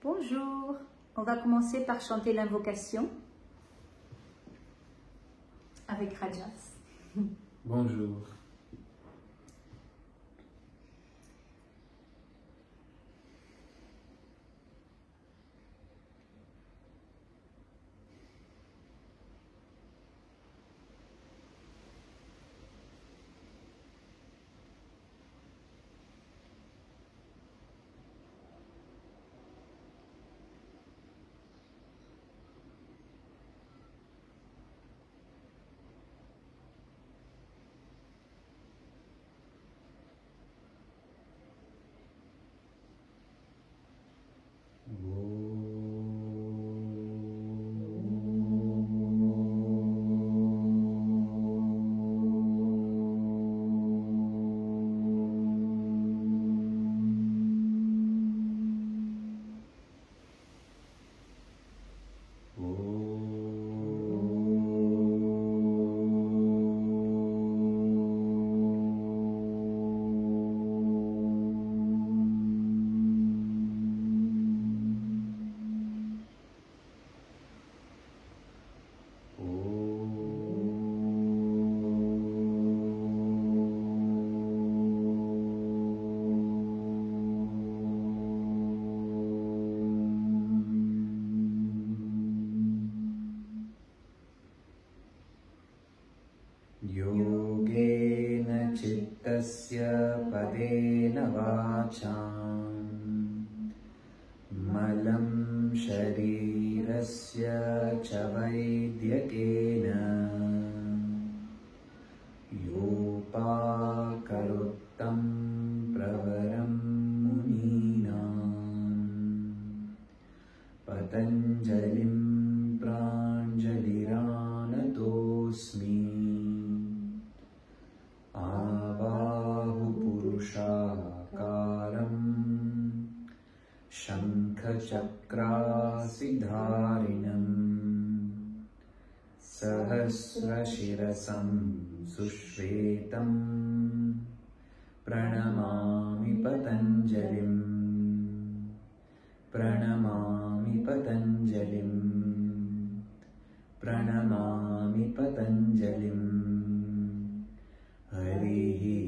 Bonjour, on va commencer par chanter l'invocation avec Rajas. Bonjour. Yogena chittasya padena vacham malam sharirasya cha vaidyakena yopakaruttam pravaram muninam patanjalim pranjaliranatosmi Purushakaram Shankhachakrasidharinam Sahasrashirasam Sushvetam Pranamami Patanjalim Pranamami Patanjalim Pranamami Patanjalim Harihi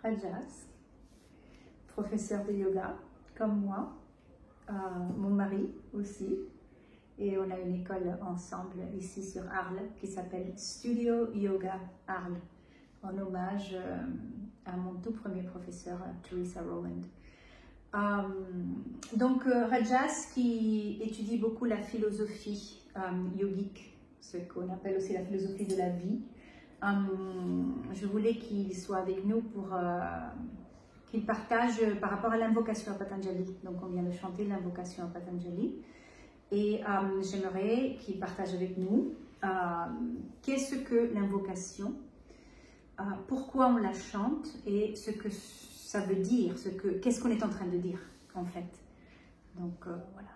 Rajas, professeur de yoga, comme moi, mon mari aussi, et on a une école ensemble ici sur Arles qui s'appelle Studio Yoga Arles, en hommage à mon tout premier professeur, Teresa Rowland. Donc Rajas qui étudie beaucoup la philosophie yogique, ce qu'on appelle aussi la philosophie de la vie. Je voulais qu'il soit avec nous pour qu'il partage par rapport à l'invocation à Patanjali. Donc on vient de chanter l'invocation à Patanjali et j'aimerais qu'il partage avec nous qu'est-ce que l'invocation, pourquoi on la chante et ce que ça veut dire, qu'est-ce qu'on est en train de dire en fait. Donc voilà.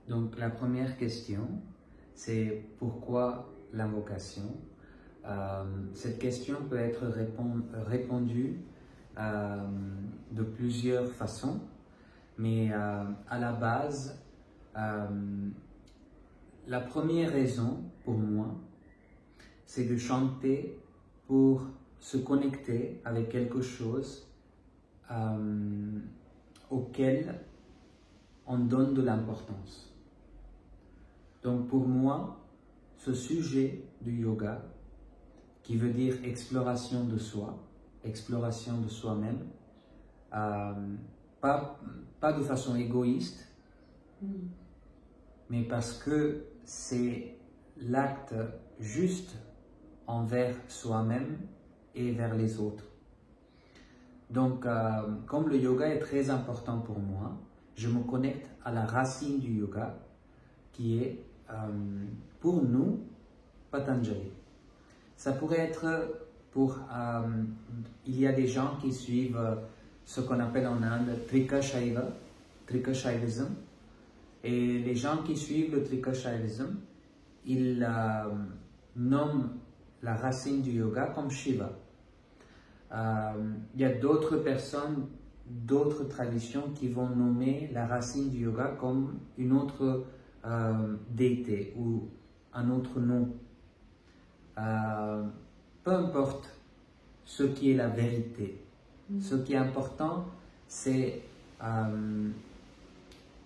Donc la première question, c'est pourquoi l'invocation? Cette question peut être répondue de plusieurs façons, mais à la base, la première raison pour moi, c'est de chanter pour se connecter avec quelque chose auquel on donne de l'importance. Donc pour moi, ce sujet du yoga, qui veut dire exploration de soi, exploration de soi-même, pas de façon égoïste, mais parce que c'est l'acte juste envers soi-même et vers les autres. Donc, comme le yoga est très important pour moi, je me connecte à la racine du yoga qui est, pour nous, Patanjali. Ça pourrait être pour... il y a des gens qui suivent ce qu'on appelle en Inde Trika Shaivism. Et les gens qui suivent le Trika Shaivism, ils nomment la racine du yoga comme Shiva. Il y a d'autres personnes, d'autres traditions qui vont nommer la racine du yoga comme une autre déité ou un autre nom. Peu importe ce qui est la vérité. Ce qui est important, c'est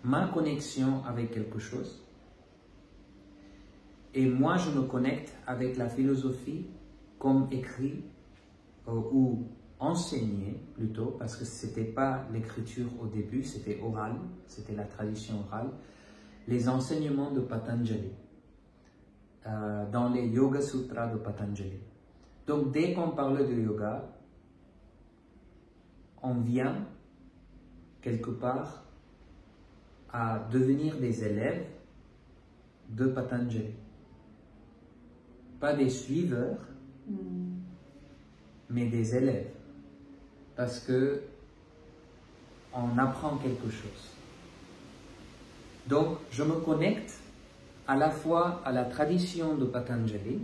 ma connexion avec quelque chose. Et moi, je me connecte avec la philosophie comme écrit ou enseigné plutôt, parce que ce n'était pas l'écriture au début, c'était oral, c'était la tradition orale, les enseignements de Patanjali, dans les Yoga Sutras de Patanjali. Donc, dès qu'on parle de yoga, on vient quelque part à devenir des élèves de Patanjali. Pas des suiveurs, mais des élèves. Parce que on apprend quelque chose. Donc, je me connecte à la fois à la tradition de Patanjali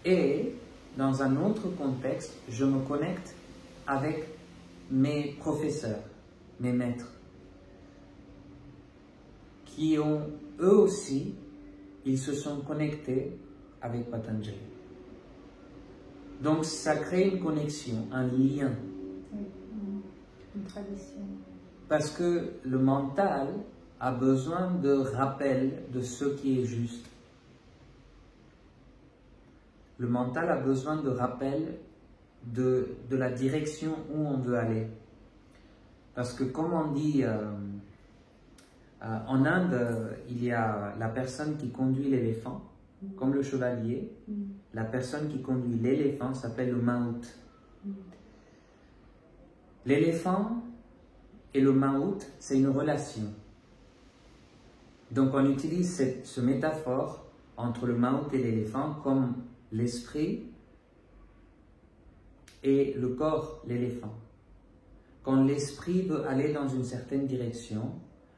et, dans un autre contexte, je me connecte avec mes professeurs, mes maîtres, qui ont, eux aussi, ils se sont connectés avec Patanjali. Donc, ça crée une connexion, un lien. Une tradition. Parce que le mental a besoin de rappel de ce qui est juste. Le mental a besoin de rappel de la direction où on veut aller. Parce que comme on dit, en Inde, il y a la personne qui conduit l'éléphant, comme le chevalier. La personne qui conduit l'éléphant s'appelle le mahout. L'éléphant et le mahout, c'est une relation. Donc on utilise ce métaphore entre le mahout et l'éléphant comme l'esprit et le corps, l'éléphant. Quand l'esprit veut aller dans une certaine direction,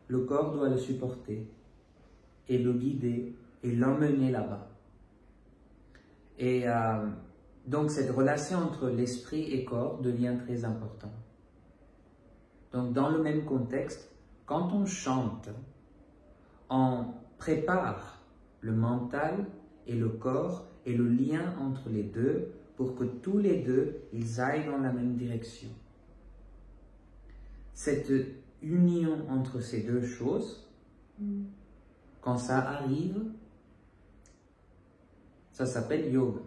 le corps doit le supporter et le guider et l'emmener là-bas. Et donc cette relation entre l'esprit et corps devient très importante. Donc dans le même contexte, quand on chante, on prépare le mental et le corps et le lien entre les deux pour que tous les deux, ils aillent dans la même direction. Cette union entre ces deux choses, quand ça arrive, ça s'appelle yoga,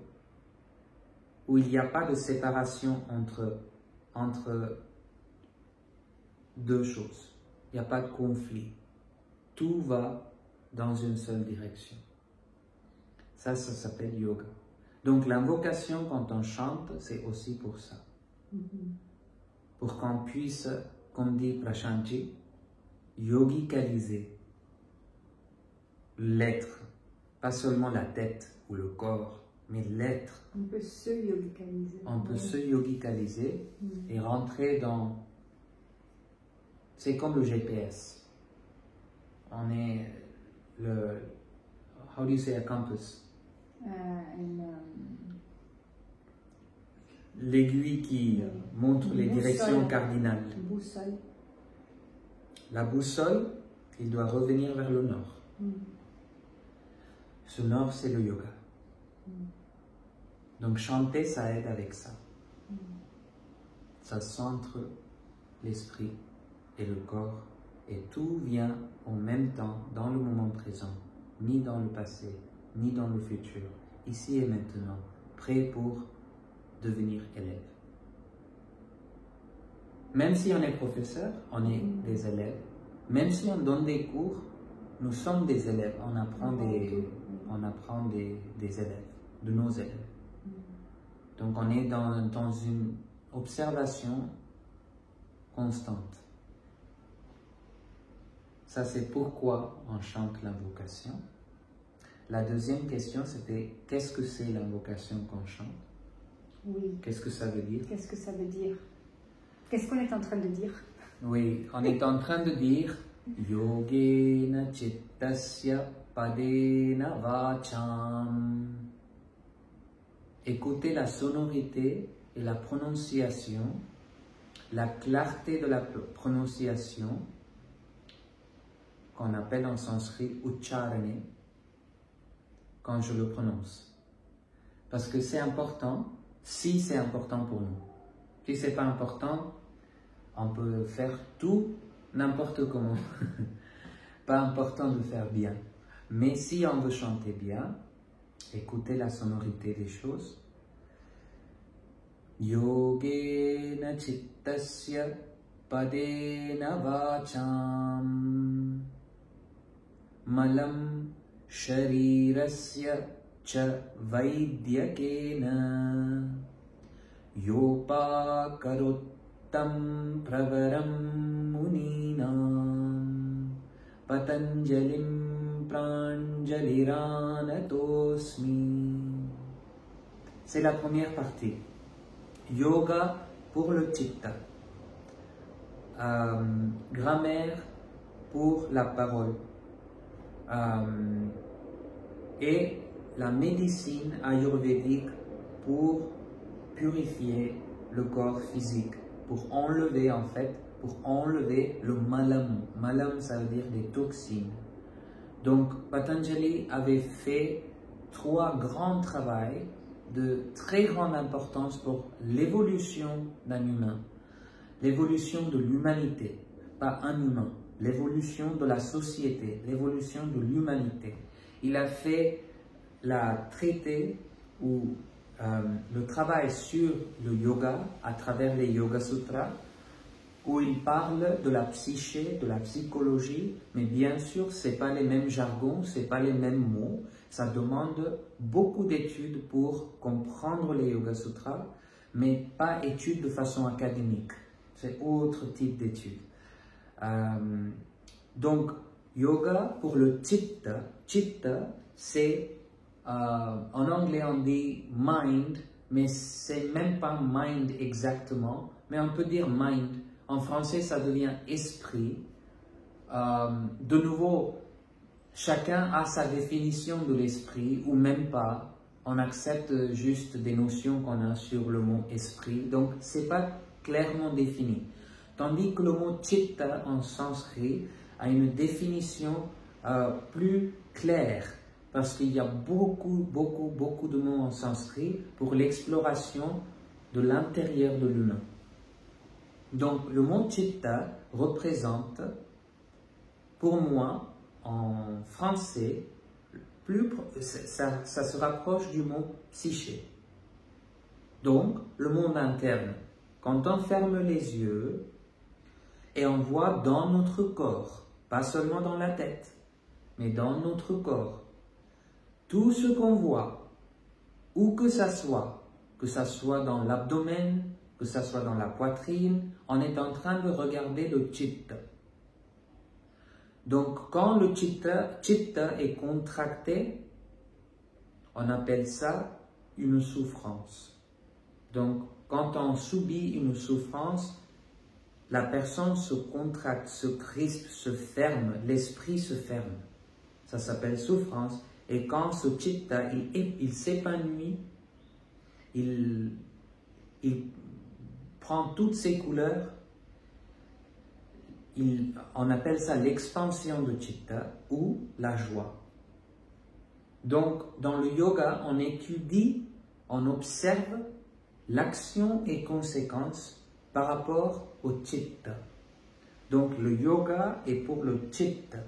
où il n'y a pas de séparation entre deux choses. Il n'y a pas de conflit. Tout va dans une seule direction. Ça s'appelle yoga. Donc l'invocation, quand on chante, c'est aussi pour ça. Pour qu'on puisse, comme dit Prashanti, yogicaliser l'être. Pas seulement la tête ou le corps, mais l'être. On peut se yogicaliser. On peut se yogicaliser et rentrer dans... C'est comme le GPS. On est le... How do you say a compass? L'aiguille qui montre les directions cardinales. Boussole. La boussole, il doit revenir vers le nord. Ce nord, c'est le yoga. Donc chanter, ça aide avec ça. Ça centre l'esprit et le corps et tout vient en même temps dans le moment présent, ni dans le passé, ni dans le futur, ici et maintenant, prêt pour devenir élève. Même si on est professeur, on est des élèves. Même si on donne des cours, nous sommes des élèves, on apprend des élèves, de nos élèves. Donc on est dans une observation constante. Ça, c'est pourquoi on chante l'invocation. La deuxième question, c'était qu'est-ce que c'est l'invocation qu'on chante? Oui. Qu'est-ce que ça veut dire? Qu'est-ce que ça veut dire? Qu'est-ce qu'on est en train de dire? Oui, on est en train de dire Yogena Chittasya Padena Vacham. Écoutez la sonorité et la prononciation, la clarté de la prononciation, qu'on appelle en sanskrit Ucharane, quand je le prononce. Parce que c'est important, si c'est important pour nous. Si c'est pas important, on peut faire tout, n'importe comment. Pas important de faire bien. Mais si on veut chanter bien, écoutez la sonorité des choses. Yogena Chittasya Padena Vacham Malam Sharirasya Cha Vaidyakena Yopa Karottam Pravaram Muninam Patanjalim Pranjaliranatosmi. C'est la première partie. Yoga pour le chitta. Grammaire pour la parole. Et la médecine ayurvédique pour purifier le corps physique, pour enlever le malam. Malam, ça veut dire des toxines. Donc Patanjali avait fait 3 grands travaux de très grande importance pour l'évolution d'un humain, l'évolution de l'humanité, pas un humain, l'évolution de la société, l'évolution de l'humanité. Il a fait la traité ou le travail sur le yoga à travers les Yoga Sutras, où il parle de la psyché, de la psychologie, mais bien sûr, ce n'est pas les mêmes jargons, ce n'est pas les mêmes mots. Ça demande beaucoup d'études pour comprendre les Yoga Sutras, mais pas études de façon académique. C'est autre type d'études. Donc, yoga pour le chitta. Chitta, c'est, en anglais on dit mind, mais c'est même pas mind exactement, mais on peut dire mind. En français, ça devient esprit. De nouveau, chacun a sa définition de l'esprit, ou même pas. On accepte juste des notions qu'on a sur le mot esprit. Donc, ce n'est pas clairement défini. Tandis que le mot chitta en sanskrit a une définition plus claire. Parce qu'il y a beaucoup de mots en sanskrit pour l'exploration de l'intérieur de l'humain. Donc, le mot chitta représente, pour moi, en français, ça se rapproche du mot psyché. Donc, le monde interne. Quand on ferme les yeux et on voit dans notre corps, pas seulement dans la tête, mais dans notre corps, tout ce qu'on voit, où que ça soit dans l'abdomen, que ça soit dans la poitrine, on est en train de regarder le chitta. Donc, quand le chitta est contracté, on appelle ça une souffrance. Donc, quand on subit une souffrance, la personne se contracte, se crispe, se ferme, l'esprit se ferme. Ça s'appelle souffrance. Et quand ce chitta, il s'épanouit, il prend toutes ses couleurs, on appelle ça l'expansion de chitta ou la joie. Donc, dans le yoga, on étudie, on observe l'action et conséquence par rapport au chitta. Donc, le yoga est pour le chitta.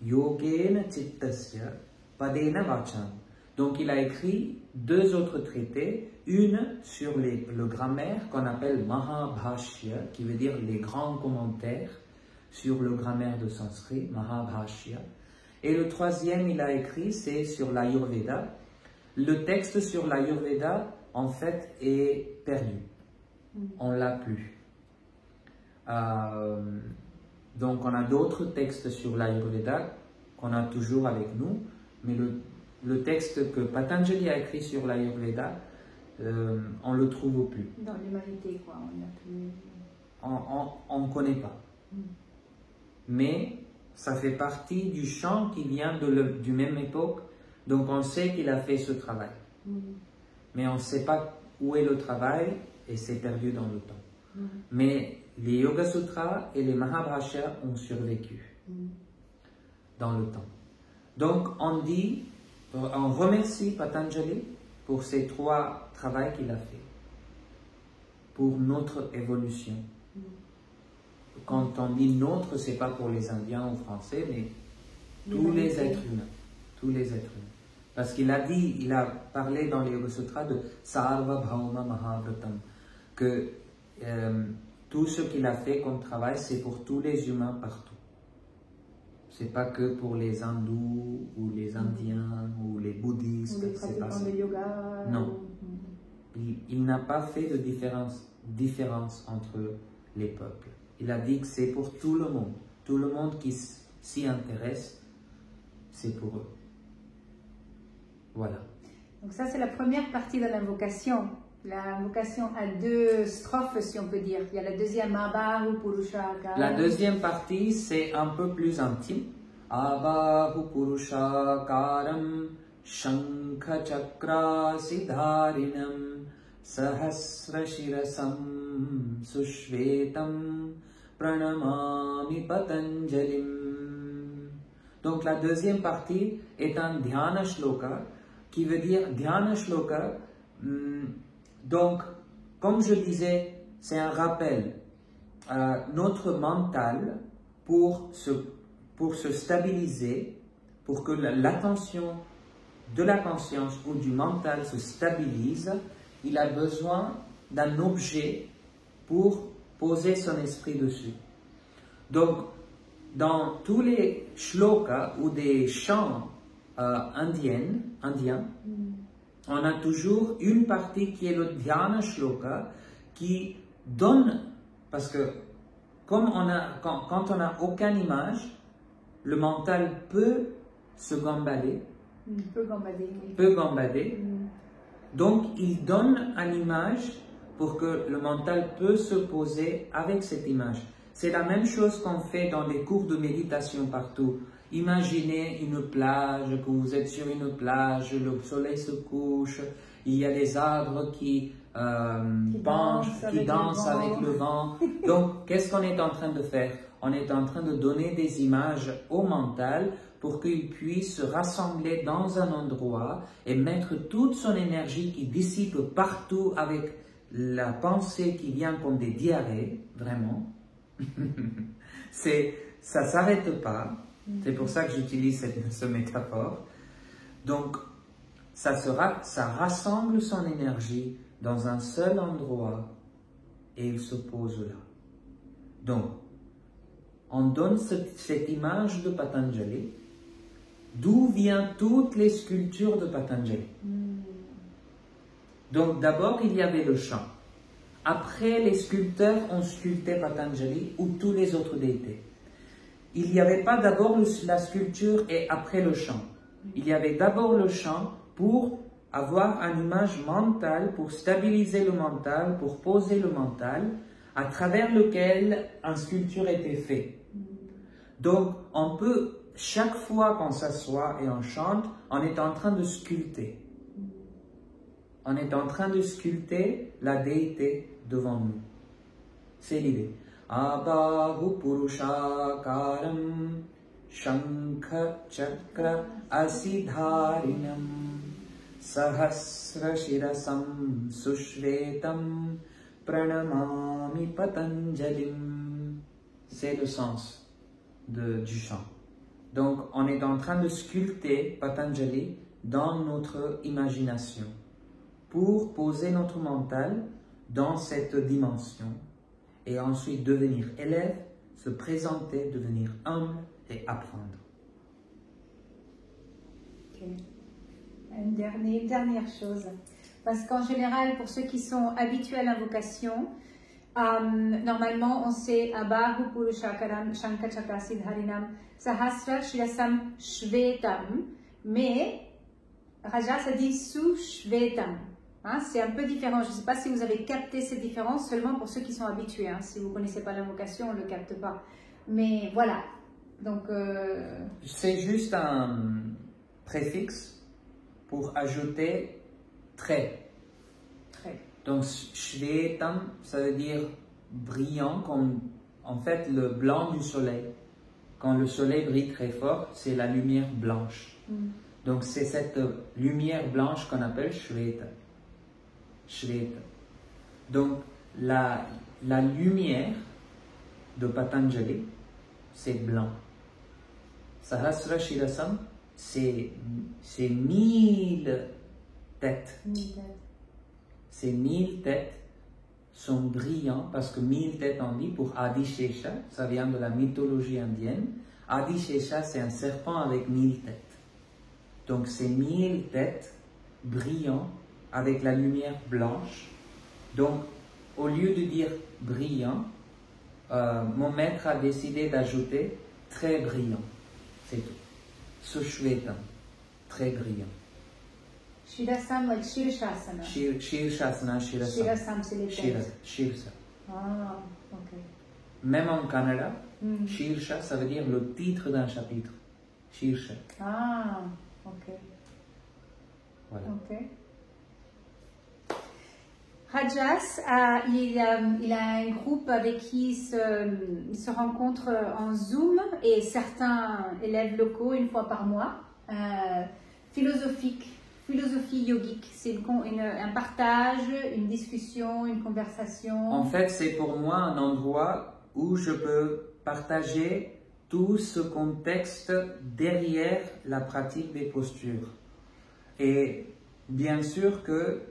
Yogena chittasya padena vacham. Donc, il a écrit 2 autres traités, une sur le grammaire qu'on appelle Mahabhashya, qui veut dire les grands commentaires sur le grammaire de sanskrit, Mahabhashya, Et le troisième, il a écrit, c'est sur l'Ayurveda. Le texte sur l'Ayurveda, en fait, est perdu. On ne l'a plus. Donc, on a d'autres textes sur l'Ayurveda qu'on a toujours avec nous, mais le texte que Patanjali a écrit sur l'Ayurveda, on ne le trouve plus. Dans l'humanité, quoi. On ne connaît pas. Mais ça fait partie du champ qui vient du même époque, donc on sait qu'il a fait ce travail. Mais on ne sait pas où est le travail et c'est perdu dans le temps. Mais les Yoga Sutras et les Mahabhashya ont survécu dans le temps. Donc on remercie Patanjali pour ces 3 travaux qu'il a fait, pour notre évolution. Quand on dit notre, ce n'est pas pour les Indiens ou Français, mais tous les êtres humains. Tous les êtres humains. Parce qu'il a dit, il a parlé dans les Yoga Sutras de Sarva Bhauma Mahavratam, que tout ce qu'il a fait comme travail, c'est pour tous les humains partout. Ce n'est pas que pour les hindous ou les indiens ou les bouddhistes. Ou les pratiquants de yoga. Non. Il n'a pas fait de différence entre les peuples. Il a dit que c'est pour tout le monde. Tout le monde qui s'y intéresse, c'est pour eux. Voilà. Donc ça, c'est la première partie de l'invocation. L'invocation a 2 strophes, si on peut dire. Il y a la deuxième, Abahu Purusha Karam. La deuxième partie, c'est un peu plus intime. Abahu Purusha Karam Shankha Chakra Siddharinam Sahasra Shirasam Sushvetam Pranamami Patanjalim. Donc la deuxième partie est un Dhyana Shloka qui veut dire Dhyana Shloka. Donc, comme je disais, c'est un rappel à notre mental pour se stabiliser, pour que l'attention de la conscience ou du mental se stabilise. Il a besoin d'un objet pour poser son esprit dessus. Donc, dans tous les shlokas ou des chants indiens, on a toujours une partie qui est le Dhyana Shloka qui donne, parce que comme quand on n'a aucune image, le mental peut se gambader. Peut gambader. Donc il donne une image pour que le mental peut se poser avec cette image. C'est la même chose qu'on fait dans les cours de méditation partout. Imaginez une plage, que vous êtes sur une plage, le soleil se couche, il y a des arbres qui dansent avec le vent. Donc, qu'est-ce qu'on est en train de faire? On est en train de donner des images au mental pour qu'il puisse se rassembler dans un endroit et mettre toute son énergie qui dissipe partout avec la pensée qui vient comme des diarrhées, vraiment. Ça ne s'arrête pas. C'est pour ça que j'utilise cette métaphore. Donc, ça rassemble son énergie dans un seul endroit et il se pose là. Donc, on donne cette image de Patanjali, d'où viennent toutes les sculptures de Patanjali. Donc, d'abord, il y avait le chant. Après, les sculpteurs ont sculpté Patanjali ou tous les autres déités. Il n'y avait pas d'abord la sculpture et après le chant. Il y avait d'abord le chant pour avoir une image mentale, pour stabiliser le mental, pour poser le mental, à travers lequel une sculpture était faite. Donc, on peut, chaque fois qu'on s'assoit et on chante, on est en train de sculpter. On est en train de sculpter la déité devant nous. C'est l'idée. Abahu Purusha Karam Shankha Chakra Asidharinam Sahasra Shirasam Sushvetam Pranamami Patanjalim. C'est le sens du chant. Donc, on est en train de sculpter Patanjali dans notre imagination pour poser notre mental dans cette dimension et ensuite devenir élève, se présenter, devenir humble et apprendre. Une dernière chose. Parce qu'en général, pour ceux qui sont habitués à l'invocation, normalement, on sait Abahu Purushakaram Shankachakra Siddharinam Sahasra Shirasam Shvetam, mais Rajas a dit Su Shvetam. Hein, c'est un peu différent. Je ne sais pas si vous avez capté cette différence, seulement pour ceux qui sont habitués. Hein. Si vous ne connaissez pas l'invocation, on ne le capte pas. Mais voilà. Donc, c'est juste un préfixe pour ajouter très. Donc, Shvetam, ça veut dire brillant, comme en fait le blanc du soleil. Quand le soleil brille très fort, c'est la lumière blanche. Donc, c'est cette lumière blanche qu'on appelle Shveta. Shveta. Donc, la lumière de Patanjali, c'est blanc. Sahasra Shirasam, c'est 1000 têtes. Ces 1000 têtes sont brillants parce que 1000 têtes on dit pour Adishesha, ça vient de la mythologie indienne. Adishesha, c'est un serpent avec 1000 têtes. Donc ces 1000 têtes brillants avec la lumière blanche. Donc au lieu de dire brillant, mon maître a décidé d'ajouter très brillant. C'est tout. Sushvetam, très brillant. Shirasam, like Shirshasana. Shirshasana, Shirasam. Shirasam, c'est les têtes. Shirsa. Ah, ok. Même en Canada, Shirsha, ça veut dire le titre d'un chapitre. Shirsha. Ah, ok. Voilà. Ok. Rajas, il a un groupe avec qui il se rencontre en Zoom et certains élèves locaux une fois par mois. Philosophie yogique, c'est un partage, une discussion, une conversation. En fait, c'est pour moi un endroit où je peux partager tout ce contexte derrière la pratique des postures. Et bien sûr que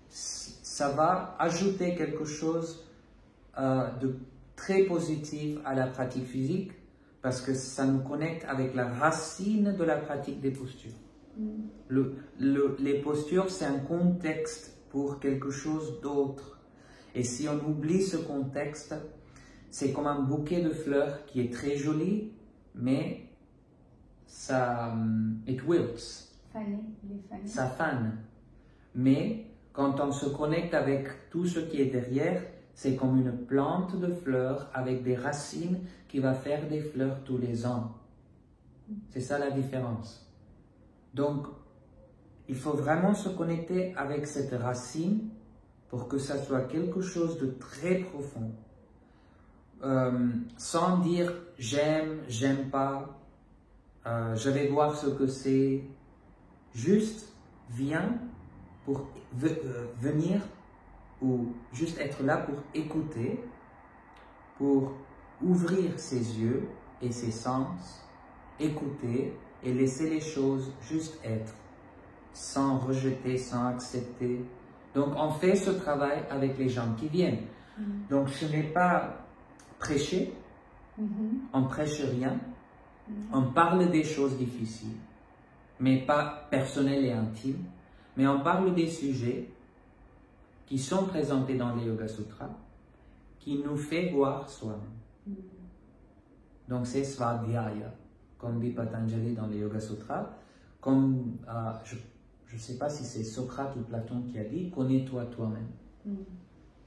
ça va ajouter quelque chose de très positif à la pratique physique parce que ça nous connecte avec la racine de la pratique des postures. Les postures, c'est un contexte pour quelque chose d'autre. Et si on oublie ce contexte, c'est comme un bouquet de fleurs qui est très joli, mais ça, it wilts. Ça fane. Mais quand on se connecte avec tout ce qui est derrière, c'est comme une plante de fleurs avec des racines qui va faire des fleurs tous les ans. C'est ça la différence. Donc, il faut vraiment se connecter avec cette racine pour que ça soit quelque chose de très profond. Sans dire j'aime, j'aime pas, je vais voir ce que c'est. Juste viens pour venir ou juste être là pour écouter, pour ouvrir ses yeux et ses sens, écouter et laisser les choses juste être, sans rejeter, sans accepter. Donc on fait ce travail avec les gens qui viennent. Donc ce n'est pas prêcher, on ne prêche rien, on parle des choses difficiles, mais pas personnelles et intimes, mais on parle des sujets qui sont présentés dans les Yoga Sutras, qui nous fait voir soi-même. Donc c'est Svadhyaya, comme dit Patanjali dans les Yoga Sutras, comme je ne sais pas si c'est Socrate ou Platon qui a dit, connais-toi toi-même.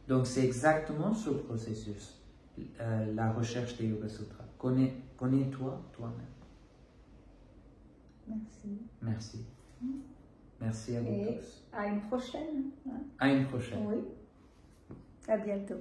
Donc c'est exactement ce processus, la recherche des Yoga Sutras. Connais-toi toi-même. Merci. Merci. Merci à vous tous. À une prochaine. À une prochaine. Oui. À bientôt.